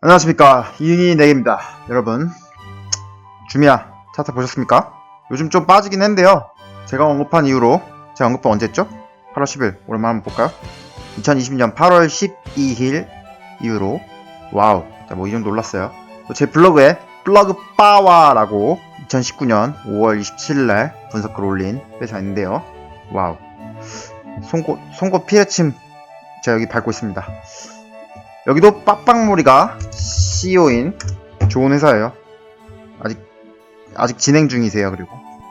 안녕하십니까, 이윤이 내기입니다. 여러분, 주미야 차트 보셨습니까? 요즘 좀 빠지긴 했는데요, 제가 언급한 이후로, 제가 언급한 언제 했죠? 8월 10일 오랜만에 한번 볼까요? 2020년 8월 12일 이후로 와우, 자, 뭐 이 정도 올랐어요. 또 제 블로그에 블로그 빠와라고 2019년 5월 27일날 분석글 올린 회사 있는데요, 와우, 송곳 피해침 제가 여기 밟고 있습니다. 여기도 빡빡무리가 CEO인 좋은 회사예요. 아직 진행 중이세요. 그리고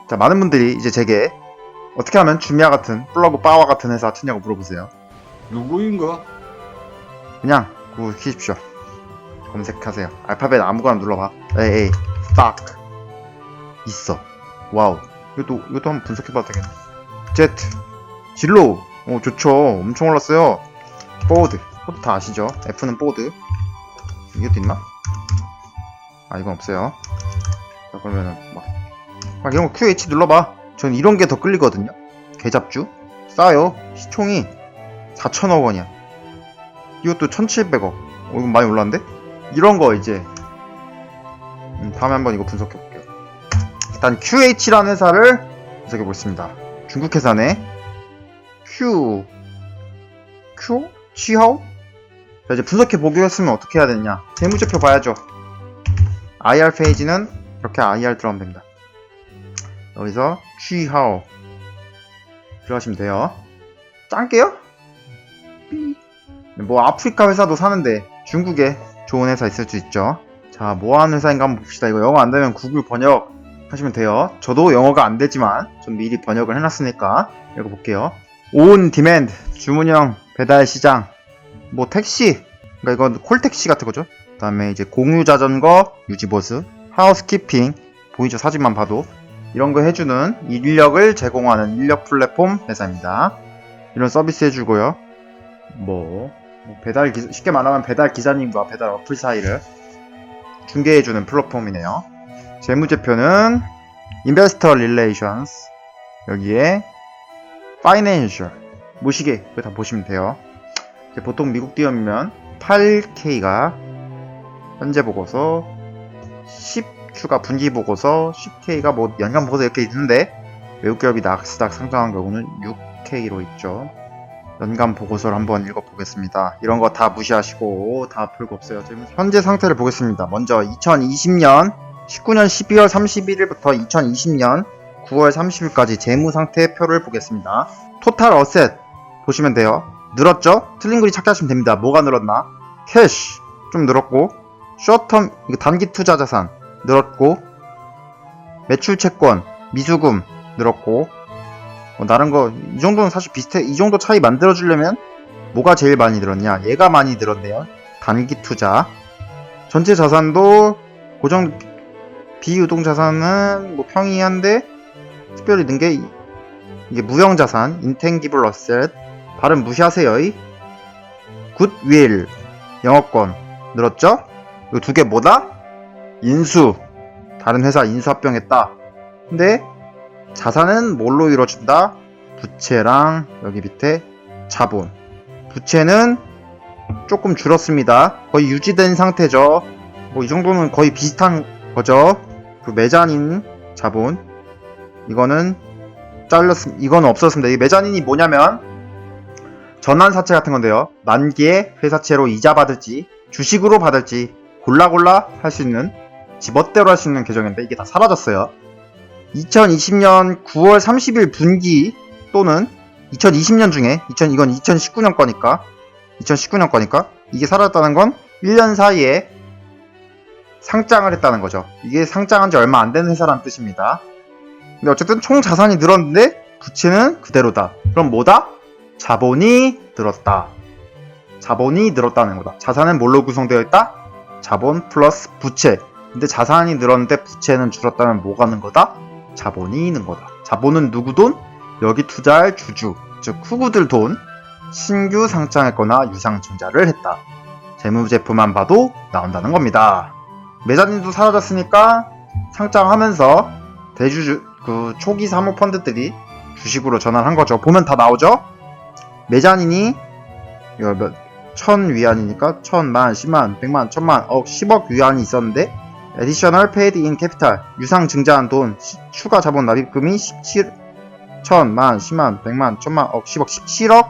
자, 많은 분들이 이제 제게 어떻게 하면 주미아 같은 플러그 빠와 같은 회사 트냐고 물어보세요. 누구인가? 그냥 구글 키십시오. 검색하세요. 알파벳 아무거나 눌러봐. 에이 빡 있어. 와우, 이것도 한번 분석해봐도 되겠네. Z 진로, 오 좋죠. 엄청 올랐어요. 보드 다 아시죠? F는 보드. 이것도 있나? 아, 이건 없어요. 자, 그러면은 막 이런 거 QH 눌러봐. 저는 이런 게 더 끌리거든요. 개잡주 싸요. 시총이 4천억 원이야. 이것도 1,700억. 이건 많이 올랐는데? 이런 거 이제 다음에 한번 이거 분석해 볼게요. 일단 QH라는 회사를 분석해 보겠습니다. 중국 회사네. 취하오? 자, 이제 분석해 보겠으면 어떻게 해야 되냐? 재무제표 봐야죠. IR 페이지는 이렇게 IR 들어가면 됩니다. 여기서 취하오 들어가시면 돼요. 짱게요? 뭐 아프리카 회사도 사는데 중국에 좋은 회사 있을 수 있죠. 자, 뭐 하는 회사인가 한번 봅시다. 이거 영어 안 되면 구글 번역 하시면 돼요. 저도 영어가 안 되지만 전 미리 번역을 해놨으니까 읽어볼게요. 온 디맨드, 주문형 배달 시장, 뭐 택시, 그러니까 이건 콜택시 같은 거죠. 그 다음에 이제 공유자전거, 유지보수, 하우스키핑, 보이죠? 사진만 봐도. 이런 거 해주는 인력을 제공하는 인력 플랫폼 회사입니다. 이런 서비스 해주고요. 배달 기사, 쉽게 말하면 배달 기사님과 배달 어플 사이를 중개해주는 플랫폼이네요. 재무제표는 Investor Relations, 여기에 Financial, 무시계, 그거 다 보시면 돼요. 보통 미국 기업이면 8K가 현재 보고서, 10Q가 분기 보고서, 10K가 뭐 연간 보고서 이렇게 있는데 외국 기업이 나스닥 상장한 경우는 6K로 있죠. 연간 보고서를 한번 읽어보겠습니다. 이런 거 다 무시하시고 다 별거 없어요. 현재 상태를 보겠습니다. 먼저 2020년 19년 12월 31일부터 2020년 9월 30일까지 재무 상태표를 보겠습니다. 토탈 어셋 보시면 돼요. 늘었죠? 틀린 글이 찾기 하시면 됩니다. 뭐가 늘었나? 캐시 좀 늘었고, 숏텀 단기 투자 자산 늘었고, 매출 채권, 미수금 늘었고, 다른 거 이 정도는 사실 비슷해. 이 정도 차이 만들어 주려면 뭐가 제일 많이 늘었냐? 얘가 많이 늘었네요. 단기 투자. 전체 자산도 고정 비유동 자산은 뭐 평이한데 특별히 는 게 이게 무형 자산, intangible asset, 발음 무시하세요. 굿윌, 영업권 늘었죠? 이 두 개 뭐다? 인수, 다른 회사 인수 합병했다. 근데 자산은 뭘로 이루어진다? 부채랑 여기 밑에 자본. 부채는 조금 줄었습니다. 거의 유지된 상태죠. 뭐 이 정도는 거의 비슷한 거죠. 그 메자닌 자본, 이거는 이거는 없었습니다. 이 메자닌이 뭐냐면 전환사채 같은 건데요. 만기에 회사채로 이자 받을지 주식으로 받을지 골라 할 수 있는, 지멋대로 할 수 있는 계정인데 이게 다 사라졌어요. 2020년 9월 30일 분기 또는 2020년 중에 이건 2019년 거니까 이게 사라졌다는 건 1년 사이에 상장을 했다는 거죠. 이게 상장한 지 얼마 안 된 회사라는 뜻입니다. 근데 어쨌든 총 자산이 늘었는데 부채는 그대로다. 그럼 뭐다? 자본이 늘었다. 자본이 늘었다는 거다. 자산은 뭘로 구성되어 있다? 자본 플러스 부채. 근데 자산이 늘었는데 부채는 줄었다면 뭐가 는 거다? 자본이 는 거다. 자본은 누구 돈? 여기 투자할 주주, 즉 후구들 돈. 신규 상장했거나 유상증자를 했다. 재무제표만 봐도 나온다는 겁니다. 메자닌도 사라졌으니까 상장하면서 대주주 초기 사모펀드들이 주식으로 전환한 거죠. 보면 다 나오죠? 메자닌이 1000위안이니까 1000만, 10만, 100만, 1000만, 억, 10억 위안이 있었는데 additional paid in capital 유상 증자한 돈 추가 자본 납입금이 17 1000만, 10만, 100만, 1000만, 억, 10억, 17억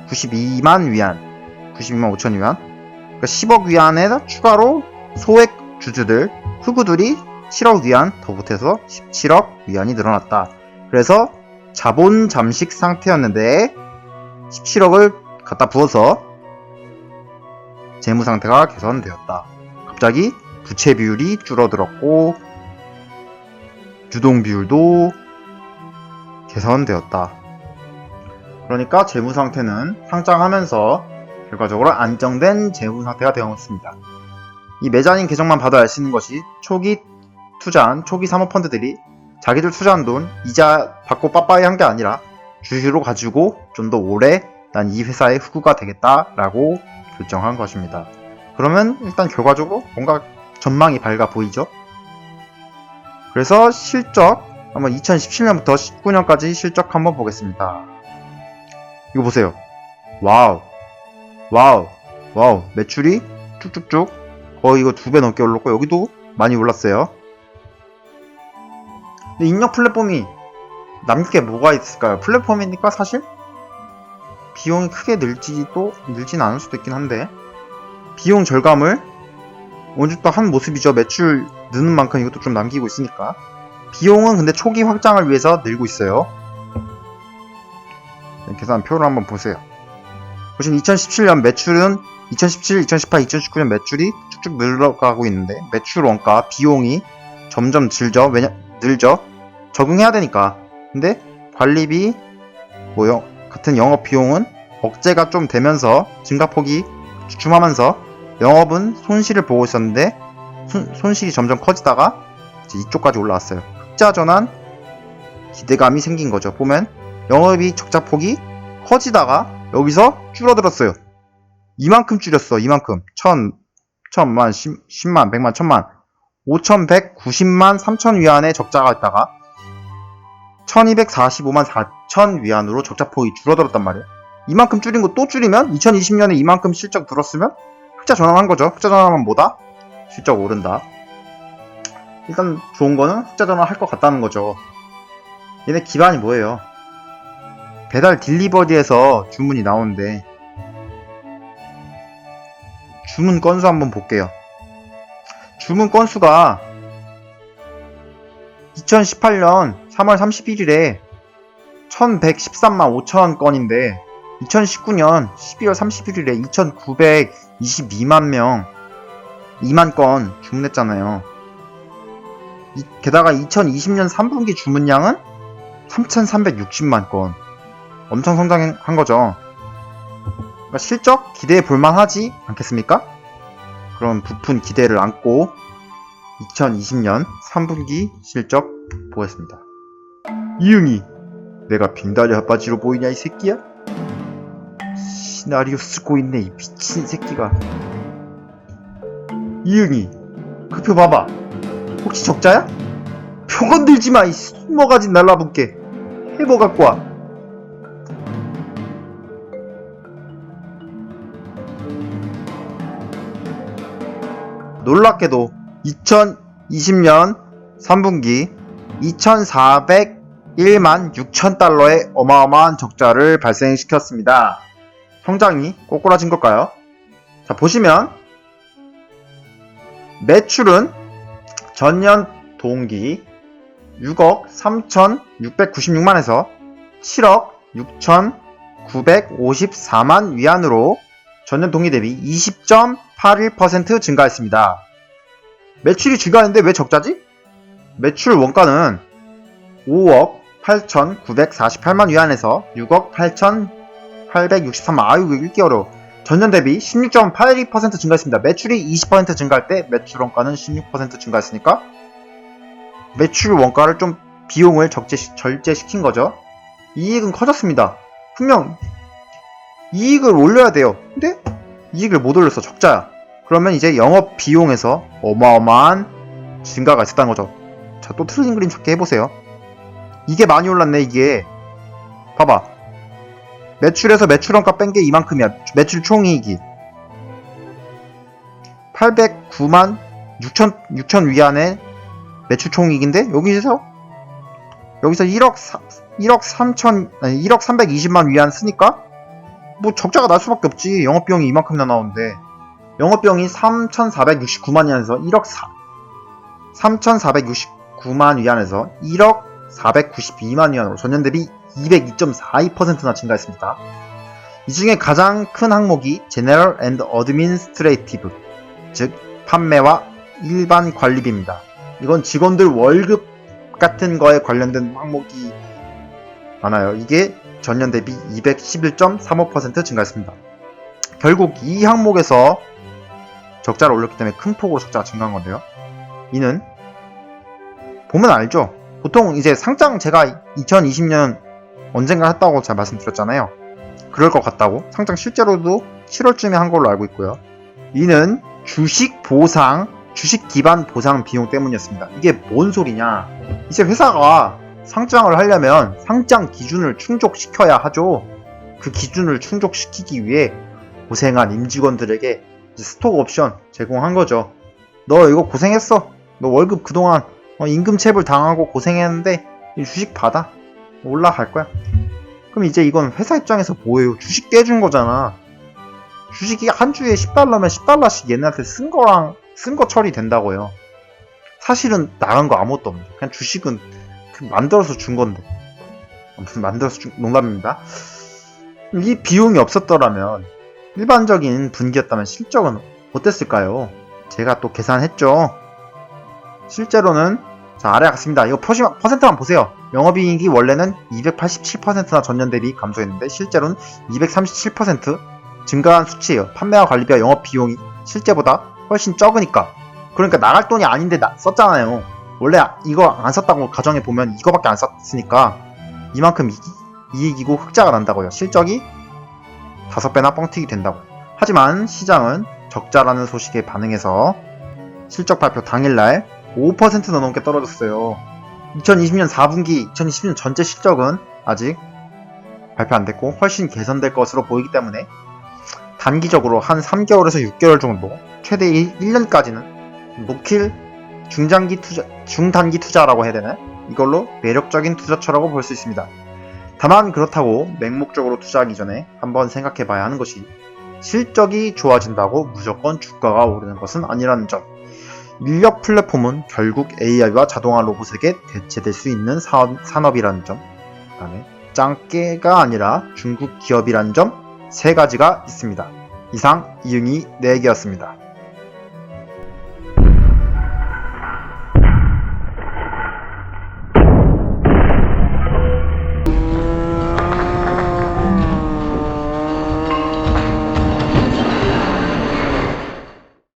7392만 위안 92만 5천 위안 그러니까 10억 위안에 추가로 소액 주주들 흑우들이 7억 위안 더 보태서 17억 위안이 늘어났다. 그래서 자본 잠식 상태였는데 17억을 갖다 부어서 재무 상태가 개선되었다. 갑자기 부채 비율이 줄어들었고 유동 비율도 개선되었다. 그러니까 재무 상태는 상장하면서 결과적으로 안정된 재무 상태가 되었습니다. 이 매자님 계정만 봐도 알 수 있는 것이 초기 투자한 초기 사모펀드들이 자기들 투자한 돈 이자 받고 빠빠이 한 게 아니라 주식으로 가지고 좀 더 오래 난 이 회사의 흑우가 되겠다라고 결정한 것입니다. 그러면 일단 결과적으로 뭔가 전망이 밝아 보이죠? 그래서 실적 한번 2017년부터 19년까지 실적 한번 보겠습니다. 이거 보세요. 와우 매출이 쭉쭉쭉 거의 이거 2배 넘게 올랐고 여기도 많이 올랐어요. 근데 인력 플랫폼이 남길 게 뭐가 있을까요? 플랫폼이니까 사실 비용이 크게 늘진 않을 수도 있긴 한데 비용 절감을 어느 정도 한 모습이죠. 매출 느는 만큼 이것도 좀 남기고 있으니까 비용은 근데 초기 확장을 위해서 늘고 있어요. 계산표를 한번 보세요. 보시면 2017년 매출은 2017, 2018, 2019년 매출이 쭉쭉 늘어가고 있는데 매출 원가 비용이 점점 늘죠. 적응해야 되니까. 근데 관리비 같은 영업 비용은 억제가 좀 되면서 증가폭이 주춤하면서 영업은 손실을 보고 있었는데 손실이 점점 커지다가 이제 이쪽까지 올라왔어요. 흑자 전환 기대감이 생긴 거죠. 보면 영업이 적자폭이 커지다가 여기서 줄어들었어요. 이만큼 줄였어. 이만큼 1000만, 10만, 100만, 1000만 5190만 3000 위안의 적자가 있다가 1245만 4000 위안으로 적자폭이 줄어들었단 말이에요. 이만큼 줄인 거 또 줄이면 2020년에 이만큼 실적 들었으면 흑자 전환한 거죠. 흑자 전환하면 뭐다? 실적 오른다. 일단 좋은 거는 흑자 전환 할 것 같다는 거죠. 얘네 기반이 뭐예요? 배달 딜리버리에서 주문이 나오는데 주문 건수 한번 볼게요. 주문 건수가 2018년 3월 31일에 1113만 5천 건인데 2019년 12월 31일에 2922만 명 2만 건 주문했잖아요. 게다가 2020년 3분기 주문량은 3360만 건 엄청 성장한 거죠. 그러니까 실적 기대해 볼만 하지 않겠습니까? 그런 부푼 기대를 안고 2020년 3분기 실적 보겠습니다. 이응이 내가 빙다리 핫바지로 보이냐 이 새끼야? 시나리오 쓰고 있네 이 미친 새끼가. 이응이 그 표 봐봐. 혹시 적자야? 표 건들지마 이 손모가지 날라붙게. 해보 갖고 와. 놀랍게도 2020년 3분기 2401만 6천 달러의 어마어마한 적자를 발생시켰습니다. 성장이 꼬꾸라진 걸까요? 자, 보시면 매출은 전년 동기 6억 3,696만에서 7억 6,954만 위안으로 전년 동기 대비 20.81% 증가했습니다. 매출이 증가했는데 왜 적자지? 매출 원가는 5억 8,948만 위안에서 6억 8,863만 아이고 읽기 어려워. 전년 대비 16.82% 증가했습니다. 매출이 20% 증가할 때 매출 원가는 16% 증가했으니까 매출 원가를 좀 비용을 절제시킨 거죠. 이익은 커졌습니다. 분명 이익을 올려야 돼요. 근데 이익을 못 올렸어. 적자야. 그러면 이제 영업 비용에서 어마어마한 증가가 있었다는 거죠. 자, 또 틀린 그림 찾기 해보세요. 이게 많이 올랐네. 이게 봐봐. 매출에서 매출원가 뺀 게 이만큼이야. 매출 총이익이 809만 6천 위안의 매출 총이익인데 여기서 1억 320만 위안 쓰니까 뭐 적자가 날 수밖에 없지. 영업비용이 이만큼이나 나오는데 영업비용이 3,469만 위안에서 3,469만 위안에서 1억 492만 위안으로 전년 대비 202.42%나 증가했습니다. 이 중에 가장 큰 항목이 General and Administrative, 즉 판매와 일반 관리비입니다. 이건 직원들 월급 같은 거에 관련된 항목이 많아요. 이게 전년 대비 211.35% 증가했습니다. 결국 이 항목에서 적자를 올렸기 때문에 큰 폭으로 적자가 증가한 건데요. 이는 보면 알죠. 보통 이제 상장 제가 2020년 언젠가 했다고 제가 말씀드렸잖아요. 그럴 것 같다고. 상장 실제로도 7월쯤에 한 걸로 알고 있고요. 이는 주식 기반 보상 비용 때문이었습니다. 이게 뭔 소리냐. 이제 회사가 상장을 하려면 상장 기준을 충족시켜야 하죠. 그 기준을 충족시키기 위해 고생한 임직원들에게 스톡 옵션 제공한 거죠. 너 이거 고생했어. 너 월급 그동안 임금 체불 당하고 고생했는데 주식 받아. 올라갈 거야. 그럼 이제 이건 회사 입장에서 뭐예요? 주식 떼준 거잖아. 주식이 한 주에 $10면 $10씩 얘네한테 쓴 거 처리된다고요. 사실은 나간 거 아무것도 없네. 그냥 주식은 만들어서 준 건데. 농담입니다. 이 비용이 없었더라면 일반적인 분기였다면 실적은 어땠을까요? 제가 또 계산했죠. 실제로는 자, 아래 같습니다. 이거 퍼센트만 보세요. 영업이익이 원래는 287%나 전년 대비 감소했는데 실제로는 237% 증가한 수치예요. 판매와 관리비와 영업비용이 실제보다 훨씬 적으니까. 그러니까 나갈 돈이 아닌데 썼잖아요. 원래 이거 안 썼다고 가정해보면 이거밖에 안 썼으니까 이만큼 이익이고 흑자가 난다고요. 실적이 5배나 뻥튀기 된다고요. 하지만 시장은 적자라는 소식에 반응해서 실적 발표 당일날 5%나 넘게 떨어졌어요. 2020년 4분기, 2020년 전체 실적은 아직 발표 안 됐고 훨씬 개선될 것으로 보이기 때문에 단기적으로 한 3개월에서 6개월 정도, 최대 1년까지는 노킬 중단기 투자라고 해야 되나? 이걸로 매력적인 투자처라고 볼 수 있습니다. 다만 그렇다고 맹목적으로 투자하기 전에 한번 생각해 봐야 하는 것이 실적이 좋아진다고 무조건 주가가 오르는 것은 아니라는 점. 인력 플랫폼은 결국 AI와 자동화 로봇에게 대체될 수 있는 산업이라는 점. 그 다음에 짱깨가 아니라 중국 기업이라는 점. 3가지가 있습니다. 이상 이응이 4개였습니다.